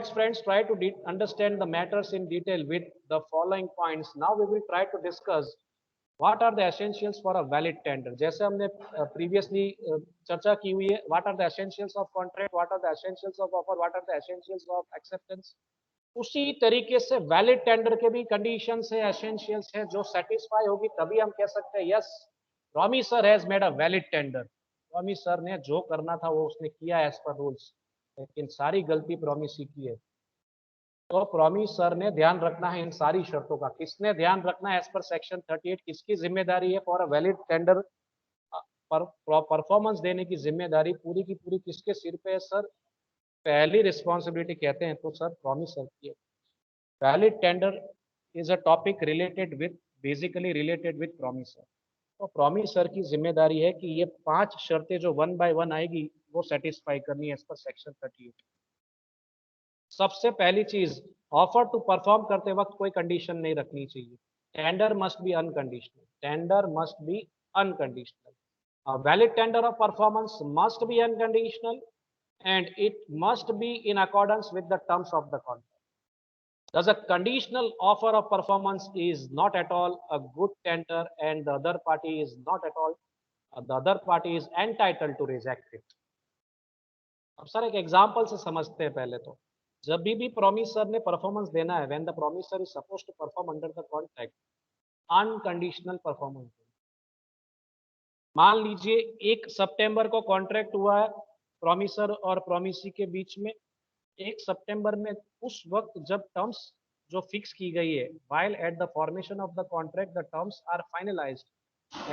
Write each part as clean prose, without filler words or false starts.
Let's friends try to understand the matters in detail with the following points. Now we will try to discuss what are the essentials for a valid tender. जैसे हमने previously चर्चा की हुई है, what are the essentials of contract, what are the essentials of offer, what are the essentials of acceptance. उसी तरीके से valid tender के भी कंडीशंस है, एसेंशियल्स है, जो सेटिस्फाई होगी तभी हम कह सकते हैं yes Romy sir has made a valid tender. Romy sir ने जो करना था वो उसने किया एज पर रूल्स, लेकिन सारी गलती प्रॉमिस ही की है। तो प्रॉमिस सर ने ध्यान रखना है इन सारी शर्तों का। किसने ध्यान रखना है एज पर सेक्शन 38, किसकी जिम्मेदारी है फॉर अ वैलिड टेंडर पर परफॉर्मेंस देने की जिम्मेदारी पूरी की पूरी किसके सिर पे है सर? पहली रिस्पॉन्सिबिलिटी कहते हैं तो सर प्रॉमिस सर की है। Valid tender is a topic related with basically related with promiser. तो प्रॉमिसर की जिम्मेदारी है कि ये 5 शर्तें जो 1 बाय 1 आएगी वो सेटिस्फाई करनी है एज पर सेक्शन 38। सबसे पहली चीज, ऑफर टू परफॉर्म करते वक्त कोई कंडीशन नहीं रखनी चाहिए। Tender must be unconditional, tender must be unconditional. A valid tender of performance must be unconditional and it must be in accordance with the terms of the contract. Thus, a conditional offer of performance is not at all a good tender and the other party is not at all, the other party is entitled to reject it. अब sir एक example से समझते हैं पहले तो। जब भी promisor ने परफॉर्मेंस देना है, when the promisor is supposed to perform under the contract, unconditional performance. मान लीजिए 1 सितंबर को कॉन्ट्रैक्ट हुआ है प्रोमिसर और प्रोमिसी के बीच में। 1 सितंबर में उस वक्त जब टर्म्स जो फिक्स की गई है, while at the formation of the contract the terms are finalized,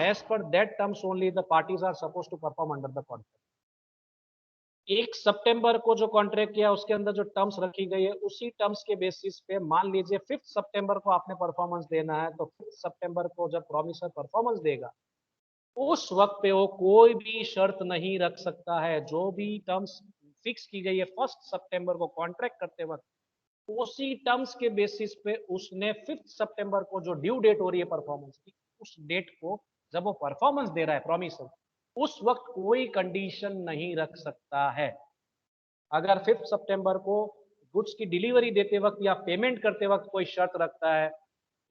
as per that terms only the parties are supposed to perform under the contract. 1 सितंबर को जो कॉन्ट्रैक्ट किया उसके अंदर जो टर्म्स रखी गई है उसी टर्म्स के बेसिस पे मान लीजिए 5 सितंबर को आपने परफॉर्मेंस देना है, तो 5 सितंबर को जब प्रोमिसर परफॉर्मेंस देगा उस वक्त पे वो कोई भी शर्त नहीं रख सकता है। जो भी टर्म्स फिक्स की गई है 1 सितंबर को कॉन्ट्रैक्ट करते वक्त, उसी टर्म्स के बेसिस पे उसने 5 सितंबर को जो ड्यू डेट हो रही है परफॉर्मेंस की, उस डेट को जब वो परफॉर्मेंस दे रहा है प्रोमिसर, उस वक्त कोई कंडीशन नहीं रख सकता है। अगर 5 सितंबर को गुड्स की डिलीवरी देते वक्त या पेमेंट करते वक्त कोई शर्त रखता है,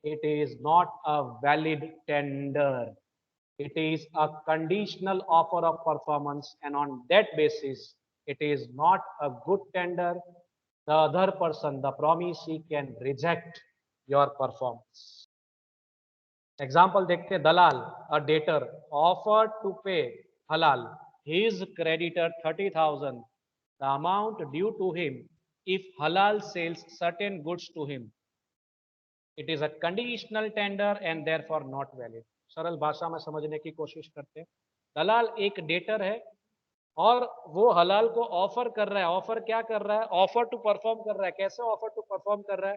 it is not a valid tender, it is a conditional offer of performance and on that basis it is not a good tender. The other person, the promisee, can reject your performance. Example देखते हैं, दलाल, a debtor offered to pay halal his creditor 30,000, the amount due to him if halal sells certain goods to him. It is a conditional tender and therefore not valid. सरल भाषा में समझने की कोशिश करते हैं। दलाल एक डेटर है और वो हलाल को ऑफर कर रहा है। ऑफर क्या कर रहा है? ऑफर टू परफॉर्म कर रहा है। कैसे ऑफर टू परफॉर्म कर रहा है?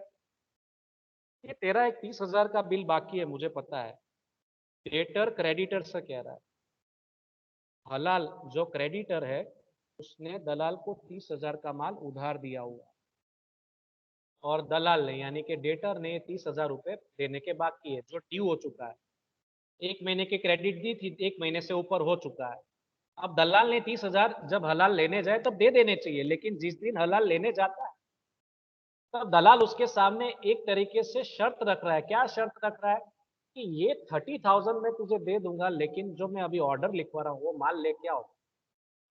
ये तेरा एक 30,000 का बिल बाकी है, मुझे पता है। डेटर क्रेडिटर से कह रहा है, हलाल जो क्रेडिटर है उसने दलाल को 30,000 का माल उधार दिया हुआ और दलाल ने यानी कि डेटर ने 30,000 रुपए देने के बाकी है, जो ड्यू हो चुका है। 1 महीने की क्रेडिट दी थी, 1 महीने से ऊपर हो चुका है। अब दलाल ने 30,000 जब हलाल लेने जाए तब दे देने चाहिए, लेकिन जिस दिन हलाल लेने जाता है तब दलाल उसके सामने एक तरीके से शर्त रख रहा है। क्या शर्त रख रहा है? कि ये 30,000 मैं तुझे दे दूंगा, लेकिन जो मैं अभी ऑर्डर लिखवा रहा हूँ वो माल लेके आओ।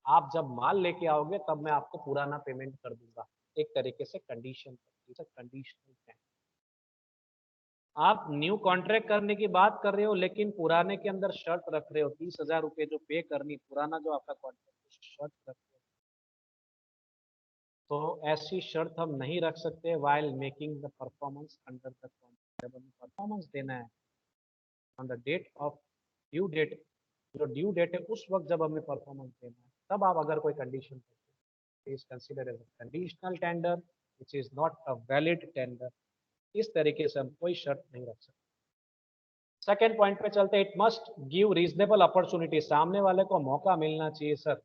आप जब माल लेके आओगे तब मैं आपको पुराना पेमेंट कर दूंगा। एक तरीके से कंडीशन, कंडीशनल। आप न्यू कॉन्ट्रैक्ट करने की बात कर रहे हो लेकिन पुराने के अंदर शर्त रख रहे हो 30,000 रुपए जो पे करनी, पुराना जो आपका कॉन्ट्रैक्ट शर्त रख रहे हो, तो ऐसी शर्त हम नहीं रख सकते while making the performance under the contract. जब हमें परफॉर्मेंस देना है on the date of due date, जो ड्यू डेट है उस वक्त जब हमें परफॉर्मेंस देना है, तब आप अगर कोई condition is considered as a conditional tender which is not a valid tender. इस तरीके से हम कोई शर्त नहीं रख सकते। सेकेंड पॉइंट पे चलते हैं, it must give reasonable opportunity. सामने वाले को मौका मिलना चाहिए सर,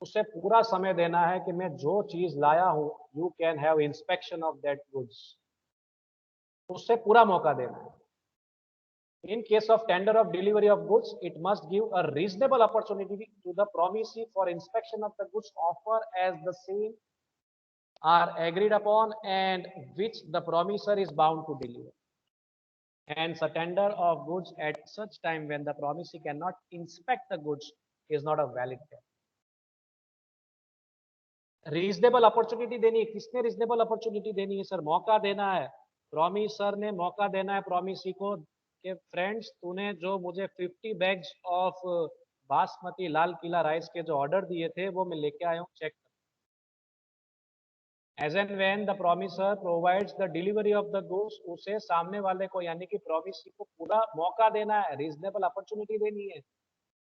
उसे पूरा समय देना है कि मैं जो चीज लाया हूं you can have inspection of that goods, उससे पूरा मौका देना है। In case of tender of delivery of goods, it must give a reasonable opportunity to the promisee for inspection of the goods offer as the same are agreed upon and which the promisor is bound to deliver. Hence, a tender of goods at such time when the promisee cannot inspect the goods is not a valid tender. Reasonable opportunity देनी है, किसने reasonable opportunity देनी है sir? मौका देना है, promiser ने मौका देना है प्रॉमिसी को कि फ्रेंड्स तूने जो मुझे 50 bags of basmati Lal Qila rice के जो ऑर्डर दिए थे वो मैं लेके आया हूँ, cheque. As and when the promisor provides the delivery of the goods, उसे सामने वाले को यानी कि प्रॉमिसी को पूरा मौका देना है, रीजनेबल अपॉर्चुनिटी देनी है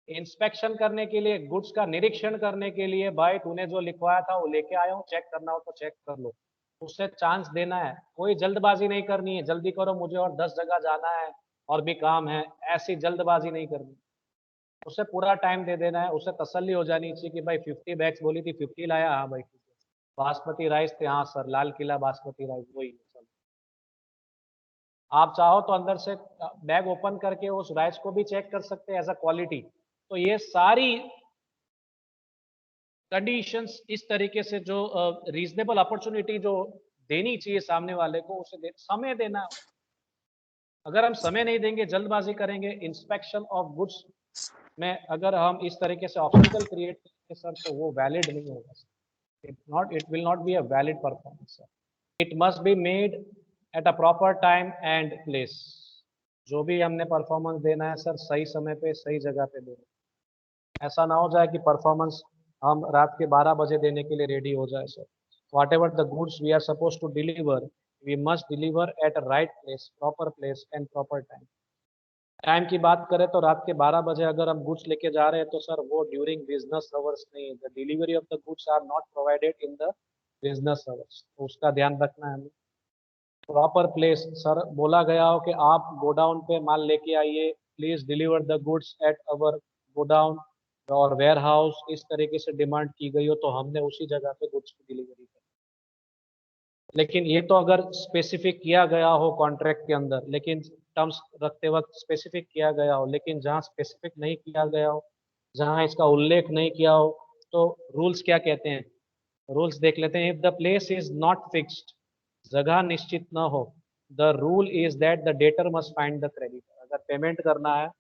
इंस्पेक्शन करने के लिए, गुड्स का निरीक्षण करने के लिए। भाई तूने जो लिखवाया था वो लेके आया हूँ, चेक करना हो तो चेक कर लो, उससे चांस देना है। कोई जल्दबाजी नहीं करनी है, जल्दी करो मुझे और 10 जगह जाना है और भी काम है, ऐसी जल्दबाजी नहीं करनी। उसे पूरा टाइम दे देना है, उसे तसल्ली हो जानी चाहिए कि भाई 50 बैग्स बोली थी, 50 लाया, हाँ भाई ठीक है। बासमती राइस थे, हाँ सर लाल किला बासमती राइस वही है। आप चाहो तो अंदर से बैग ओपन करके उस राइस को भी चेक कर सकते हैं एज अ क्वालिटी। तो ये सारी कंडीशंस इस तरीके से जो रीजनेबल अपॉर्चुनिटी जो देनी चाहिए सामने वाले को, उसे समय देना है। अगर हम समय नहीं देंगे, जल्दबाजी करेंगे इंस्पेक्शन ऑफ गुड्स में, अगर हम इस तरीके से ऑब्स्टिकल क्रिएट करेंगे सर, तो वो वैलिड नहीं होगा। It will not be a valid performance sir. It must be made at a proper time and place. जो भी हमने परफॉर्मेंस देना है सर, सही समय पे सही जगह पे देना। ऐसा ना हो जाए कि परफॉर्मेंस हम रात के 12 बजे देने के लिए रेडी हो जाए sir. Whatever the goods we are suppose to deliver, we must deliver at a right place, proper place and proper time. Time की बात करें तो रात के 12 बजे अगर हम गुड्स लेके जा रहे हैं तो सर वो ड्यूरिंग बिजनेस आवर्स नहीं है। The delivery of the goods are not provided in the business hours, तो उसका ध्यान रखना है हमें। प्रॉपर प्लेस, सर बोला गया हो कि आप गोडाउन पे माल लेके आइए, please deliver the goods at our godown और वेयर हाउस, इस तरीके से डिमांड की गई हो तो हमने उसी जगह पे गुड्स की डिलीवरी करी। लेकिन ये तो अगर स्पेसिफिक किया गया हो कॉन्ट्रैक्ट के अंदर, लेकिन टर्म्स रखते वक्त स्पेसिफिक किया गया हो, लेकिन जहाँ स्पेसिफिक नहीं किया गया हो, जहाँ इसका उल्लेख नहीं किया हो, तो रूल्स क्या कहते हैं? रूल्स देख लेते हैं। If the place is not fixed, जगह निश्चित न हो, the rule is that the debtor must find the creditor. अगर पेमेंट करना है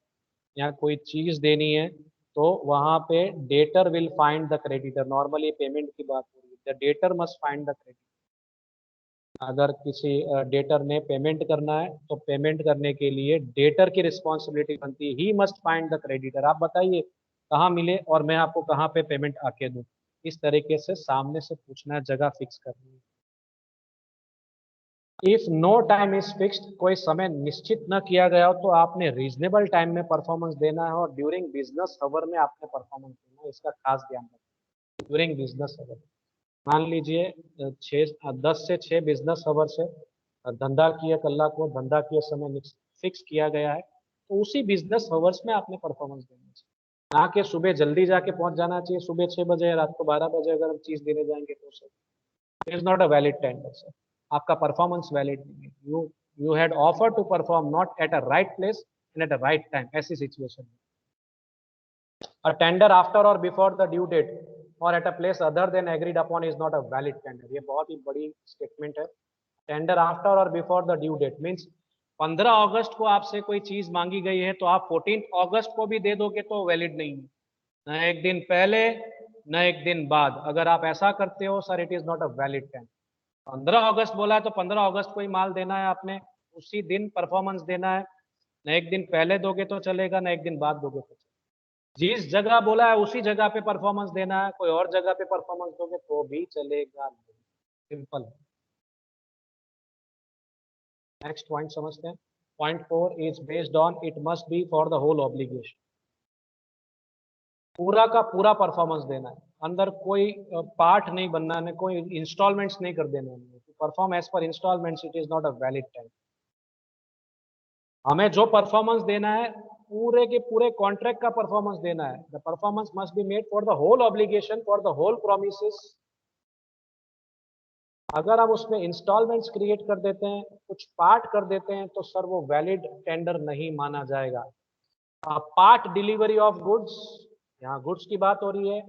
या कोई चीज देनी है तो वहां पे debtor will find the creditor. Normally payment की बात हो रही है, the debtor must find the creditor. अगर किसी डेटर ने पेमेंट करना है तो पेमेंट करने के लिए डेटर की रिस्पॉन्सिबिलिटी बनती है, he must find the creditor. आप बताइए कहाँ मिले और मैं आपको कहाँ पे पेमेंट आके दूं। इस तरीके से सामने से पूछना है, जगह फिक्स करनी है। If no time is fixed, कोई समय निश्चित न किया गया हो, तो आपने रीजनेबल टाइम में परफॉर्मेंस देना है और ड्यूरिंग बिजनेस आवर में आपने परफॉर्मेंस देना है, इसका खास ध्यान रखें। ड्यूरिंग बिजनेस आवर, मान लीजिए 10 से 6 बिजनेस आवर से धंधा किए, कल्ला को धंधा किए समय फिक्स किया गया है, तो उसी बिजनेस आवर्स में आपने परफॉर्मेंस देना चाहिए। ना कि सुबह जल्दी जाके पहुंच जाना चाहिए, सुबह 6 बजे या रात को 12 बजे अगर हम चीज देने जाएंगे तो sir is not a valid tender sir. आपका परफॉर्मेंस वैलिड नहीं है। You had offer to perform not at a right place and at a right time. ऐसी सिचुएशन में a tender after or before the due date or at a place other than agreed upon is not a valid tender। ये बहुत ही बड़ी statement है। Tender after और before the due that means 15 अगस्त को आपसे कोई चीज मांगी गई है तो आप 14 अगस्त को भी दे दोगे तो वैलिड नहीं है। न एक दिन पहले न एक दिन बाद, अगर आप ऐसा करते हो sir, it is not a valid tender. 15 अगस्त बोला है तो 15 अगस्त को ही माल देना है आपने, उसी दिन परफॉर्मेंस देना है। न एक दिन पहले दोगे तो चलेगा, न एक दिन बाद दोगे तो चलेगा। जिस जगह बोला है उसी जगह पे परफॉर्मेंस देना है, कोई और जगह पे परफॉर्मेंस दोगे तो भी चलेगा नहीं। सिंपल। नेक्स्ट पॉइंट समझते हैं। Point 4 is based on it must be for the whole obligation. पूरा का पूरा परफॉर्मेंस देना है, अंदर कोई पार्ट नहीं बनना है, कोई इंस्टॉलमेंट्स नहीं कर देना है। Perform as per installments, it is not a valid time. हमें जो परफॉर्मेंस देना है पूरे के पूरे कॉन्ट्रैक्ट का परफॉर्मेंस देना है। The performance must be made for the whole obligation, for the whole promises. अगर हम उसमें इंस्टॉलमेंट्स क्रिएट कर देते हैं, कुछ पार्ट कर देते हैं, तो सर वो वैलिड टेंडर नहीं माना जाएगा। पार्ट डिलीवरी ऑफ गुड्स, यहाँ गुड्स की बात हो रही है,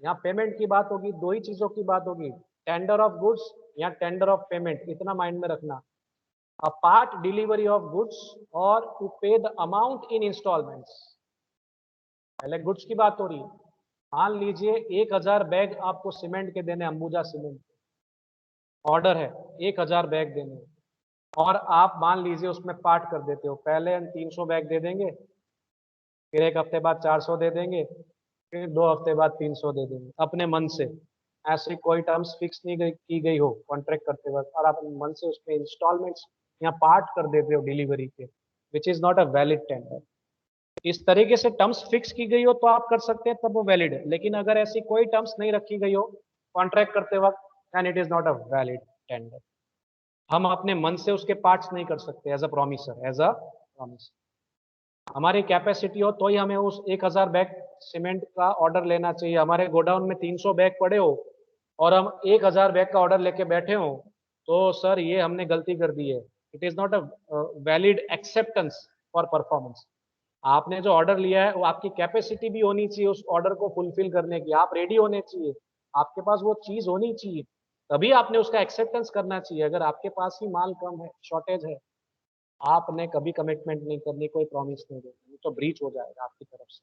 यहाँ पेमेंट की बात होगी, दो ही चीजों की बात होगी। टेंडर ऑफ गुड्स या टेंडर ऑफ पेमेंट, इतना माइंड में रखना। A part delivery of goods और टू पे द अमाउंट इन इंस्टॉलमेंट्स। पहले गुड्स की बात हो रही है। मान लीजिए 1000 बैग आपको सीमेंट के देने, अंबुजा सीमेंट ऑर्डर है 1000 बैग देने, और आप मान लीजिए उसमें पार्ट कर देते हो, पहले हम 300 बैग दे देंगे, फिर एक हफ्ते बाद 400 दे देंगे, फिर 2 हफ्ते बाद 300 दे देंगे अपने मन से। ऐसी कोई टर्म्स फिक्स नहीं की गई हो कॉन्ट्रैक्ट करते वक्त, और आप अपने मन से उसमें इंस्टॉलमेंट्स या पार्ट कर देते हो डिलीवरी के, विच is not a valid tender. इस तरीके से टर्म्स फिक्स की गई हो तो आप कर सकते हैं, तब वो वैलिड है। लेकिन अगर ऐसी कोई टर्म्स नहीं रखी गई हो कॉन्ट्रैक्ट करते वक्त, then it is not a valid tender. हम अपने मन से उसके पार्ट्स नहीं कर सकते as a promisor, as a promisor. हमारी कैपेसिटी हो तो ही हमें उस 1000 बैग सीमेंट का ऑर्डर लेना चाहिए। हमारे गोडाउन में 300 बैग पड़े हो और हम 1000 बैग का ऑर्डर लेके बैठे हो, तो सर ये हमने गलती कर दी है। It is not a valid acceptance for performance. आपने जो ऑर्डर लिया है वो आपकी कैपेसिटी भी होनी चाहिए उस ऑर्डर को फुलफिल करने की, आप रेडी होने चाहिए, आपके पास वो चीज होनी चाहिए, तभी आपने उसका एक्सेप्टेंस करना चाहिए। अगर आपके पास ही माल कम है, शॉर्टेज है, आपने कभी कमिटमेंट नहीं करनी, कोई प्रॉमिस नहीं देनी, तो ब्रीच हो जाएगा आपकी तरफ से।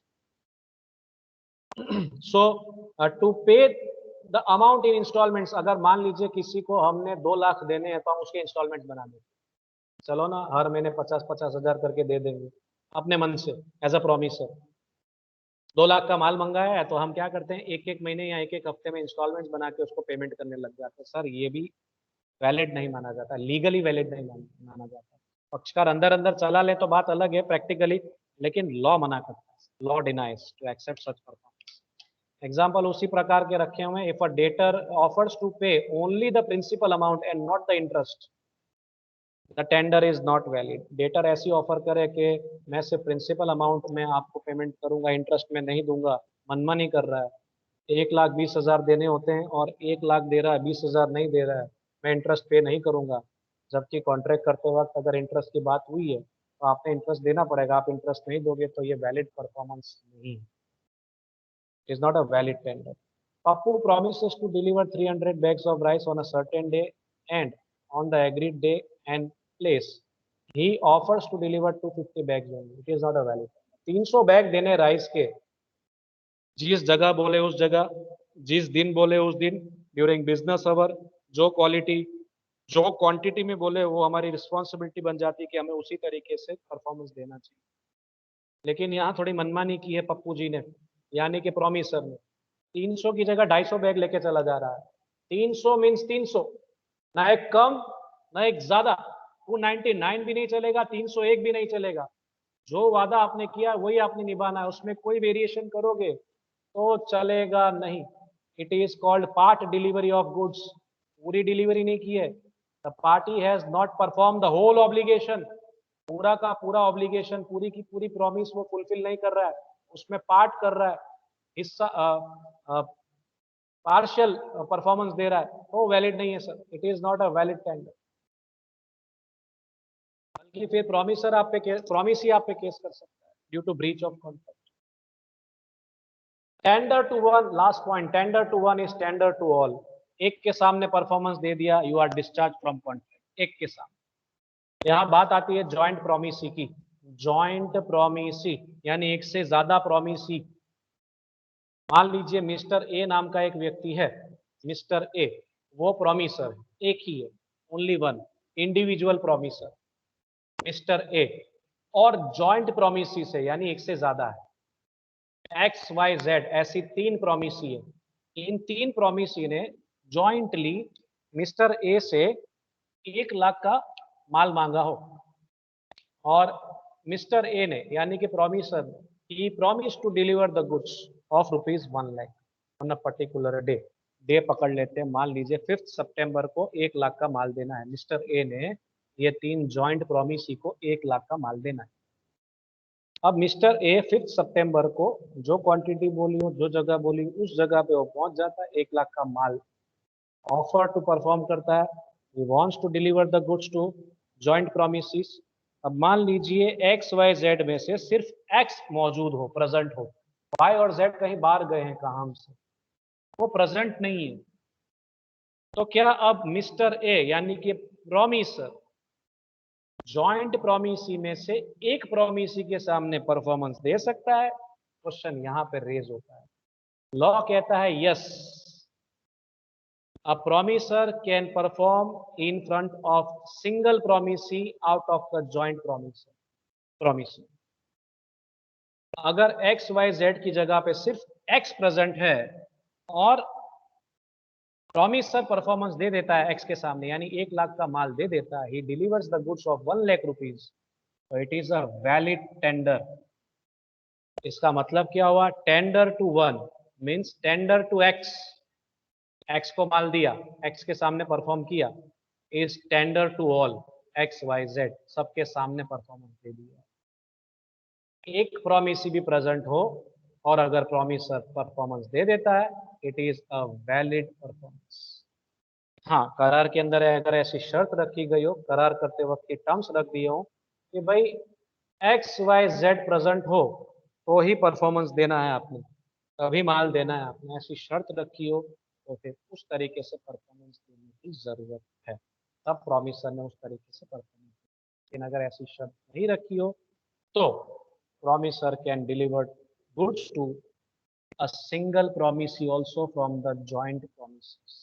सो टू पे द अमाउंट इन इंस्टॉलमेंट्स, अगर मान लीजिए किसी को हमने 2 लाख देने हैं तो हम उसके इंस्टॉलमेंट बना देंगे, चलो ना हर महीने 50-50 हजार करके दे देंगे अपने मन से एज अ प्रॉमिस है। 2 लाख का माल मंगाया है तो हम क्या करते हैं, एक एक महीने या एक एक हफ्ते में इंस्टॉलमेंट्स बना के उसको पेमेंट करने लग जाते हैं। सर ये भी वैलिड नहीं माना जाता, लीगली वैलिड नहीं माना जाता। पक्षकार अंदर अंदर चला ले तो बात अलग है प्रैक्टिकली, लेकिन लॉ मना करता है, law denies to accept such performance. Example उसी प्रकार के रखे हुए हैं। If a debtor offers to pay only the principal amount and not the interest, the tender is not valid. Debtor ऐसी ऑफर करे कि मैं सिर्फ प्रिंसिपल अमाउंट में आपको पेमेंट करूंगा, इंटरेस्ट में नहीं दूंगा, मनमानी कर रहा है। 1,20,000 देने होते हैं और 1 लाख दे रहा है, 20,000 नहीं दे रहा है, मैं इंटरेस्ट पे नहीं करूंगा। जबकि कॉन्ट्रैक्ट करते वक्त अगर इंटरेस्ट की बात हुई है तो आपने इंटरेस्ट देना पड़ेगा, आप इंटरेस्ट नहीं दोगे तो ये वैलिड परफॉर्मेंस नहीं है, is not a valid tender. Pappu promises to deliver 300 bags of rice on a certain day, and on the agreed day and place, he offers to deliver 250 bags only. It is not a valid. 300 bag देने rice के, जिस जगह बोले उस जगह, जिस दिन बोले उस दिन, ड्यूरिंग बिजनेस आवर, जो क्वालिटी जो क्वांटिटी में बोले वो हमारी रिस्पॉन्सिबिलिटी बन जाती है कि हमें उसी तरीके से परफॉर्मेंस देना चाहिए। लेकिन यहाँ थोड़ी मनमानी की है पप्पू जी ने, यानी कि प्रॉमिसर ने। 300 की जगह 250 बैग लेके चला जा रहा है। 300 मीन्स 300, ना एक कम ना एक ज्यादा। 299 भी नहीं चलेगा, 301 भी नहीं चलेगा। जो वादा आपने किया वही आपने निभाना है, उसमें कोई वेरिएशन करोगे तो चलेगा नहीं। It is called part delivery of goods. पूरी डिलीवरी नहीं की है, the party has not perform the whole obligation. पूरा का पूरा ऑब्लिगेशन, पूरी की पूरी प्रॉमिस वो फुलफिल नहीं कर रहा है, उसमें पार्ट कर रहा है, हिस्सा पार्शियल परफॉर्मेंस दे रहा है, तो वैलिड नहीं है sir, it is not a valid tender. बल्कि फिर प्रॉमिसर आप पे प्रॉमिस ही आप पे केस कर सकता है due to breach of contract. Tender to one, last point, tender to one is tender to all. एक के सामने परफॉर्मेंस दे दिया, you are discharge from contract, एक के सामने। यहाँ बात आती है जॉइंट प्रोमिसी की। जॉइंट प्रोमिसी यानी एक से ज्यादा प्रोमिसी। मान लीजिए मिस्टर ए नाम का एक व्यक्ति है, मिस्टर ए वो प्रोमिसर है, एक ही है, only one individual promisor mister A, और जॉइंट प्रोमिसी से यानी एक से ज्यादा है, एक्स वाई जेड, ऐसी 3 प्रोमिसी है। इन 3 प्रोमिसी ने जॉइंटली मिस्टर ए से 1 लाख का माल मांगा हो, और मिस्टर ए ने यानी कि प्रोमिसर ने, he promise to deliver the goods of ₹1 lakh on a particular day. Day पकड़ लेते हैं, मान लीजिए 5 सितंबर को 1 लाख का माल देना है। मिस्टर ए ने ये 3 जॉइंट प्रोमिसी को 1 लाख का माल देना है। अब मिस्टर ए 5 सितंबर को जो क्वांटिटी बोली हो, जो जगह बोली उस जगह पे वो पहुंच जाता है, 1 लाख का माल ऑफर टू परफॉर्म करता है, he wants to deliver the goods to joint promises. अब मान लीजिए एक्स वाई जेड में से सिर्फ एक्स मौजूद हो, प्रेजेंट हो, वाई और जेड कहीं बाहर गए हैं काम से, वो प्रेजेंट नहीं है, तो क्या अब मिस्टर ए यानी कि प्रॉमिसर जॉइंट प्रॉमिसी में से एक प्रॉमिसी के सामने परफॉर्मेंस दे सकता है? क्वेश्चन यहां पे रेज होता है। लॉ कहता है yes, a promiser can perform in front of single promisee out of the joint promisee। अगर x y z की जगह पे सिर्फ x प्रेजेंट है और प्रॉमिसर परफॉर्मेंस दे देता है x के सामने, यानी 1 लाख का माल दे देता है, he delivers the goods of 1 lakh rupees, तो it is a valid tender. इसका मतलब क्या हुआ? Tender to one means tender to X, X को माल दिया, एक्स के सामने परफॉर्म किया, is tender to all X Y Z, सबके सामने परफॉर्मेंस दे दिया। एक प्रॉमिसी भी प्रेजेंट हो और अगर प्रॉमिसर परफॉर्मेंस दे देता है, it is a valid performance. हाँ, करार के अंदर अगर ऐसी शर्त रखी गई हो, करार करते वक्त के टर्म्स रख दिए हो कि भाई एक्स वाई जेड प्रेजेंट हो तो ही परफॉर्मेंस देना है आपने, तभी माल देना है आपने, ऐसी शर्त रखी हो तो फिर उस तरीके से परफॉर्मेंस देने की जरूरत है, तब प्रॉमिसर ने उस तरीके से परफॉर्मेंस। लेकिन अगर ऐसी शर्त नहीं रखी हो तो promisor can deliver goods to a single promisee also from the joint promises।